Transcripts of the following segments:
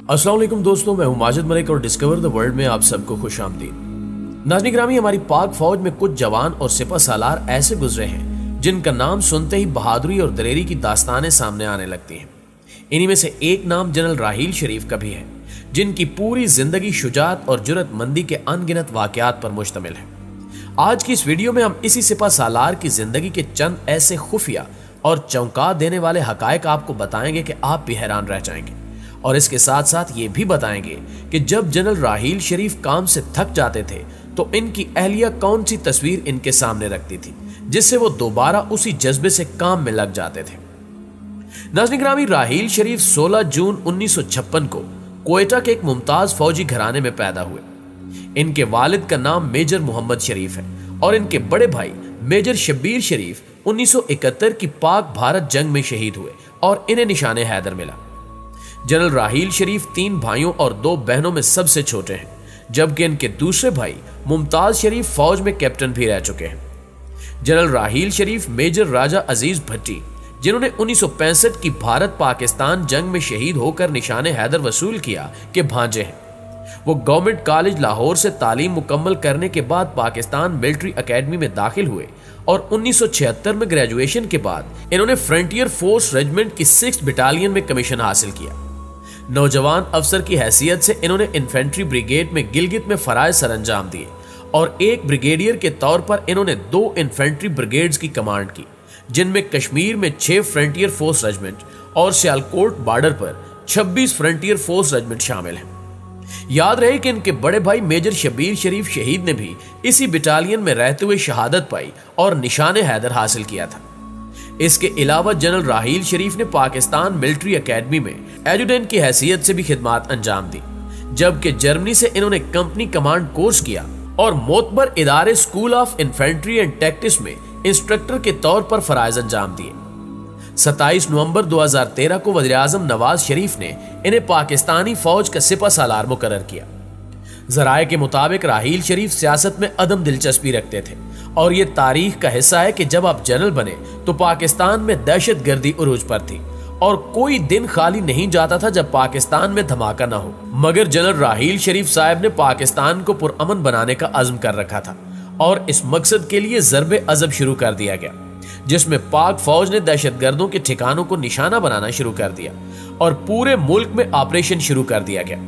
अस्सलाम वालेकुम दोस्तों, मैं हूं माजिद मलिक और डिस्कवर द वर्ल्ड में आप सबको खुशामदीद। नाज़रीन गिरामी, हमारी पाक फौज में कुछ जवान और सिपह सालार ऐसे गुजरे हैं जिनका नाम सुनते ही बहादुरी और दलेरी की दास्तानें सामने आने लगती हैं। इन्हीं में से एक नाम जनरल राहील शरीफ का भी है, जिनकी पूरी जिंदगी शुजाअत और जुर्रतमंदी के अनगिनत वाकयात पर मुश्तमिल है। आज की इस वीडियो में हम इसी सिपह सालार की जिंदगी के चंद ऐसे खुफिया और चौंका देने वाले हकायक आपको बताएंगे कि आप भी हैरान रह जाएंगे। और इसके साथ साथ ये भी बताएंगे कि जब जनरल राहील शरीफ काम से थक जाते थे तो इनकी अहलिया कौन सी तस्वीर इनके सामने रखती थी जिससे वो दोबारा उसी जज्बे से काम में लग जाते थे। नाज़रीन गिरामी, राहील शरीफ 16 जून 1956 को क्वेटा के एक मुमताज फौजी घराने में पैदा हुए। इनके वालिद का नाम मेजर मोहम्मद शरीफ है और इनके बड़े भाई मेजर शब्बीर शरीफ 1971 की पाक भारत जंग में शहीद हुए और इन्हें निशाने हैदर मिला। जनरल राहील शरीफ 3 भाइयों और 2 बहनों में सबसे छोटे हैं, जबकि इनके दूसरे भाई मुमताज शरीफ फौज में कैप्टन भी रह चुके हैं। जनरल राहील शरीफ मेजर राजा अजीज भट्टी, जिन्होंने 1965 की भारत पाकिस्तान जंग में शहीद होकर निशाने हैदर वसूल किया, के भांजे हैं। वो गवर्नमेंट कॉलेज लाहौर से तालीम मुकम्मल करने के बाद पाकिस्तान मिलिट्री एकेडमी में दाखिल हुए और 1976 में ग्रेजुएशन के बाद इन्होंने फ्रंटियर फोर्स रेजिमेंट की 6th बटालियन में कमीशन हासिल किया। नौजवान अफसर की हैसियत से इन्होंने इन्फेंट्री ब्रिगेड में गिलगित में फराइज सरअंजाम दिए और एक ब्रिगेडियर के तौर पर इन्होंने 2 इन्फेंट्री ब्रिगेड्स की कमांड की, जिनमें कश्मीर में 6 फ्रंटियर फोर्स रेजिमेंट और सियालकोट बॉर्डर पर 26 फ्रंटियर फोर्स रेजिमेंट शामिल हैं। याद रहे कि इनके बड़े भाई मेजर शब्बीर शरीफ शहीद ने भी इसी बटालियन में रहते हुए शहादत पाई और निशाने हैदर हासिल किया था। इसके अलावा जनरल राहील शरीफ ने पाकिस्तान मिलिट्री एकेडमी में एजुडेंट की हैसियत से भी खिदमात अंजाम दी, जबकि जर्मनी से इन्होंने कंपनी कमांड कोर्स किया और मोतबर इदारे school of infantry and tactics में इंस्ट्रक्टर के तौर पर फराइज अंजाम दिए। 27 नवंबर 2013 को वज़ीर-ए-आज़म नवाज शरीफ ने इन्हें पाकिस्तानी फौज का सिपह सालार मुकर्रर किया। जराये के मुताबिक राहील शरीफ सियासत में अदम दिलचस्पी रखते थे और ये तारीख का हिस्सा है कि जब आप जनरल बने तो पाकिस्तान में दहशतगर्दी उरूज पर थी और कोई दिन खाली नहीं जाता था जब पाकिस्तान में धमाका ना हो। मगर जनरल राहील शरीफ साहब ने पाकिस्तान को पुरअमन बनाने का अज़्म कर रखा था और इस मकसद के लिए ज़रबे अज़ब शुरू कर दिया गया, जिसमें पाक फौज ने दहशतगर्दों के ठिकानों को निशाना बनाना शुरू कर दिया और पूरे मुल्क में ऑपरेशन शुरू कर दिया गया।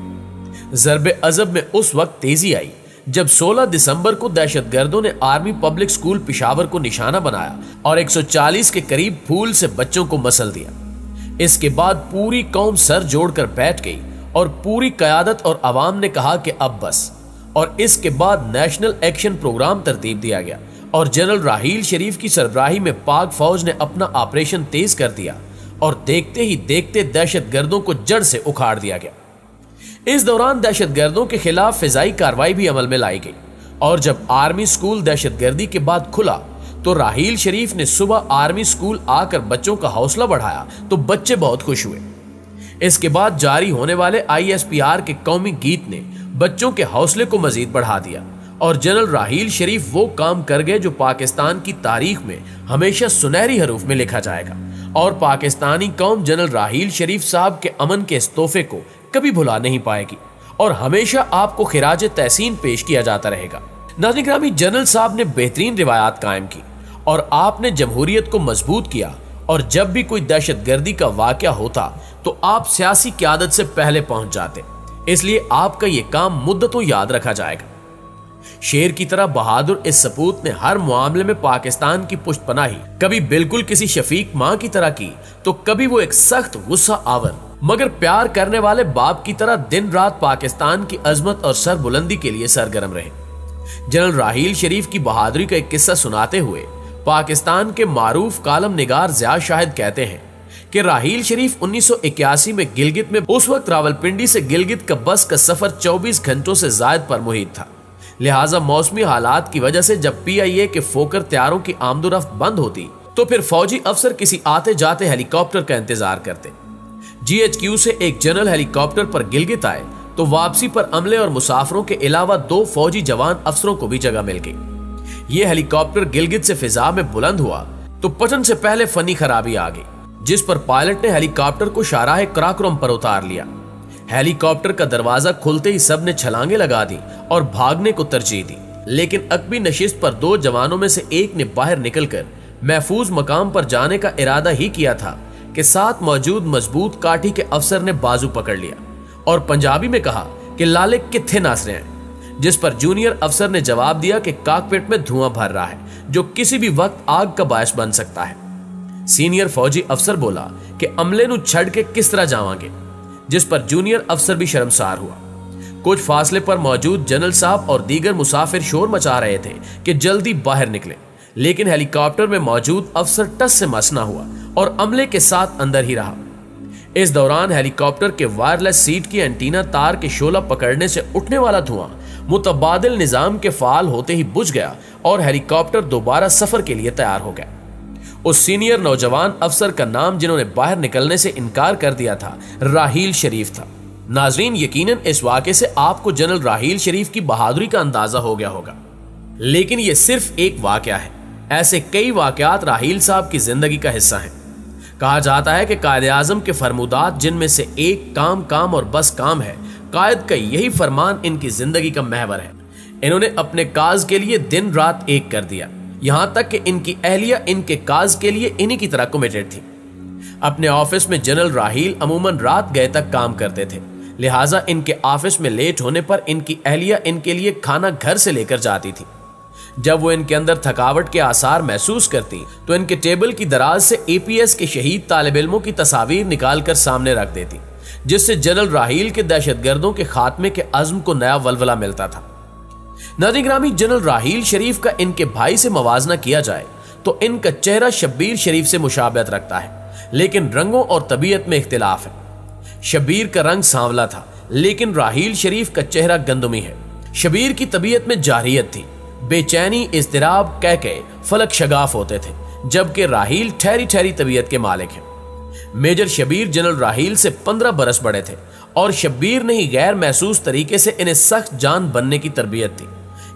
ज़रबे अज़ब में उस वक्त तेजी आई जब 16 दिसंबर को दहशतगर्दों ने आर्मी पब्लिक स्कूल पेशावर को निशाना बनाया और 140 के करीब फूल से बच्चों को मसल दिया। इसके बाद पूरी कौम सर जोड़कर बैठ गई और पूरी कयादत और अवाम ने कहा कि अब बस, और इसके बाद नेशनल एक्शन प्रोग्राम तरतीब दिया गया और जनरल राहील शरीफ की सरबराही में पाक फौज ने अपना ऑपरेशन तेज कर दिया और देखते ही देखते दहशतगर्दों को जड़ से उखाड़ दिया गया। इस दौरान दहशतगर्दों के खिलाफ फिजाई कार्रवाई भी अमल में लाई गई और जब आर्मी स्कूल दहशतगर्दी के बाद खुला तो राहील शरीफ ने सुबह आर्मी स्कूल आकर बच्चों का हौसला बढ़ाया तो बच्चे बहुत खुश हुए। इसके बाद जारी होने वाले ISPR के कौमी गीत ने बच्चों के हौसले को मजीद बढ़ा दिया और जनरल राहील शरीफ वो काम कर गए जो पाकिस्तान की तारीख में हमेशा सुनहरी हरूफ में लिखा जाएगा और पाकिस्तानी कौम जनरल राहील शरीफ साहब के अमन के इस तोहफे को कभी भुला नहीं पाएगी और हमेशा आपको खिराज तहसीन पेश किया जाता रहेगा। नाज़रीन गिरामी, जनरल साहब ने बेहतरीन रिवायात कायम की और आपने जमहूरियत को मजबूत किया और जब भी कोई दहशतगर्दी का वाकया होता तो आप सियासी क़यादत से पहले पहुंच जाते, इसलिए आपका यह काम मुद्दतों याद रखा जाएगा। शेर की तरह बहादुर इस सपूत ने हर मामले में पाकिस्तान की पुष्टपनाही कभी बिल्कुल किसी शफीक मां की तरह की तो कभी वो एक सख्त गुस्सा आवर मगर प्यार करने वाले बाप की तरह दिन रात पाकिस्तान की अजमत और सरबुलंदी के लिए सरगर्म रहे। जनरल राहील शरीफ की बहादुरी का एक किस्सा सुनाते हुए पाकिस्तान के मारूफ कालम निगार ज़िया शाहिद कहते हैं कि राहील शरीफ 1981 में गिलगित में, उस वक्त रावलपिंडी से गिलगित का बस का सफर 24 घंटों से जायद पर मुहित था, लिहाजा मौसमी हालात की वजह से जब PIA के फोकर तैयारों की आमदोरफ्त बंद होती तो फिर फौजी अफसर किसी आते जाते हेलीकॉप्टर का इंतजार करते। GHQ से एक जनरल हेलीकॉप्टर पर गिलगित आए तो वापसी पर अमले और मुसाफरों के अलावा 2 फौजी जवान अफसरों को भी जगह मिल गई। यह हेलीकॉप्टर गिलगित से फिजा में बुलंद हुआ तो पतन से पहले फनी खराबी आ गई, जिस पर पायलट ने हेलीकॉप्टर को शाहराह कराकोरम पर उतार लिया। हेलीकॉप्टर का दरवाजा खुलते ही सबने छलांगे लगा दी और भागने को तरजीह दी, लेकिन अकबी नशिस्त पर 2 जवानों में से एक ने बाहर निकलकर महफूज मकाम पर जाने का इरादा ही किया था कि साथ मौजूद मजबूत काठी के अफसर ने बाजू पकड़ लिया और पंजाबी में कहा कि लाले कित्थे नाच रहे हैं, जिस पर जूनियर अफसर ने जवाब दिया कि कॉकपिट में धुआं भर रहा है जो किसी भी वक्त आग का बायस बन सकता है। सीनियर फौजी अफसर बोला कि अमले नु छड़ के किस तरह जावांगे, जिस पर जूनियर अफसर भी शर्मसार हुआ। कुछ फासले पर मौजूद जनरल साहब और दीगर मुसाफिर शोर मचा रहे थे कि जल्दी बाहर निकले, लेकिन हेलीकॉप्टर में मौजूद अफसर टस से मस ना हुआ और अमले के साथ अंदर ही रहा। इस दौरान हेलीकॉप्टर के वायरलेस सीट की एंटीना तार के शोला पकड़ने से उठने वाला धुआं मुतबादिल निजाम के फाल होते ही बुझ गया और हेलीकॉप्टर दोबारा सफर के लिए तैयार हो गया। उस सीनियर नौजवान अफसर का नाम जिन्होंने बाहर निकलने से इनकार कर दिया था राहील शरीफ था। नाजरीन, यकीनन इस वाक़े से आपको जनरल राहील शरीफ की बहादुरी का अंदाजा हो गया होगा, लेकिन यह सिर्फ एक वाक़या है। ऐसे कई वाक़यात राहील साहब की जिंदगी का हिस्सा हैं। कहा जाता है कि कायदे आजम के फरमुदात जिनमें से एक काम काम और बस काम है, कायद का यही फरमान इनकी जिंदगी का महवर है। इन्होंने अपने काज के लिए दिन रात एक कर दिया, यहां तक कि इनकी अहलिया इनके काज के लिए इन्हीं की तरह कमिटेड थी। अपने ऑफिस में जनरल राहील अमूमन रात गए तक काम करते थे, लिहाजा इनके ऑफिस में लेट होने पर इनकी अहलिया इनके लिए खाना घर से लेकर जाती थी। जब वो इनके अंदर थकावट के आसार महसूस करती तो इनके टेबल की दराज से एपीएस के शहीद तालिब इल्मों की तस्वीर निकालकर सामने रख देती, जिससे जनरल राहील के दहशतगर्दों के खात्मे के अज़्म को नया वलवला मिलता था। नाज़रीन ग्रामी, जनरल राहील शरीफ का इनके भाई से मवाजना किया जाए तो इनका चेहरा शब्बीर शरीफ से मुशाबहत रखता है, लेकिन रंगों और तबीयत में इख्तिलाफ है। शब्बीर का रंग सांवला था, लेकिन राहील शरीफ का चेहरा गंदुमी है। शब्बीर की तबीयत में जारियत थी, बेचैनी, इज़्तिराब, कह फलक शगाफ होते थे, जबकि राहील ठहरी ठहरी तबीयत के मालिक हैं। मेजर शब्बीर जनरल राहील से 15 बरस बड़े थे और शब्बीर ने ही गैर महसूस तरीके से इन्हें सख्त जान बनने की तरबियत दी।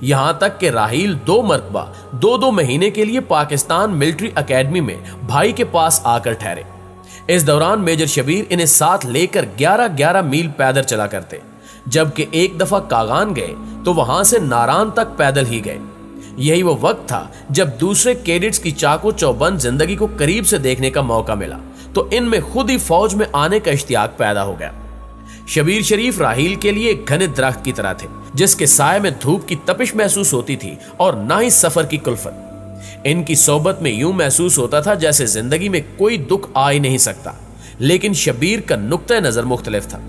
यहां तक कि राहील 2 मरतबा 2-2 महीने के लिए पाकिस्तान मिलिट्री एकेडमी में भाई के पास आकर ठहरे। इस दौरान मेजर शब्बीर इन्हें साथ लेकर 11-11 मील पैदल चला करते, जबकि एक दफा कागान गए तो वहां से नारान तक पैदल ही गए। यही वो वक्त था जब दूसरे कैडेट्स की चाको चौबंद जिंदगी को करीब से देखने का मौका मिला, तो इनमें खुद ही फौज में आने का इश्तियाक पैदा हो गया। शब्बीर शरीफ राहील के लिए एक घने दरख्त की तरह थे, जिसके साए में धूप की तपिश महसूस होती थी और ना ही सफर की कुल्फत। इनकी सोबत में यूं महसूस होता था जैसे जिंदगी में कोई दुख आ ही नहीं सकता, लेकिन शब्बीर का नुक्ता नजर मुख्तलिफ था।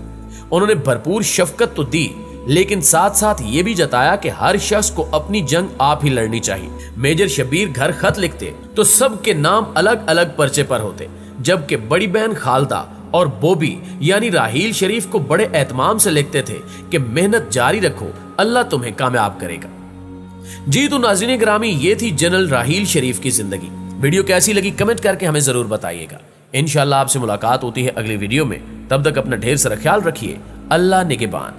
उन्होंने भरपूर शफकत तो दी, लेकिन साथ साथ ये भी जताया कि हर शख्स को अपनी जंग आप ही लड़नी चाहिए। मेजर शब्बीर घर खत लिखते तो सबके नाम अलग अलग पर्चे पर होते, जबकि बड़ी बहन खालदा और बोबी यानी राहील शरीफ को बड़े एहतमाम से लिखते थे कि मेहनत जारी रखो, अल्लाह तुम्हें कामयाब करेगा। जी तो नाज़रीन ग्रामी, ये थी जनरल राहील शरीफ की जिंदगी। वीडियो कैसी लगी कमेंट करके हमें जरूर बताइएगा। इंशाअल्लाह आपसे मुलाकात होती है अगली वीडियो में। तब तक अपना ढेर सारा ख्याल रखिए। अल्लाह निगहबान।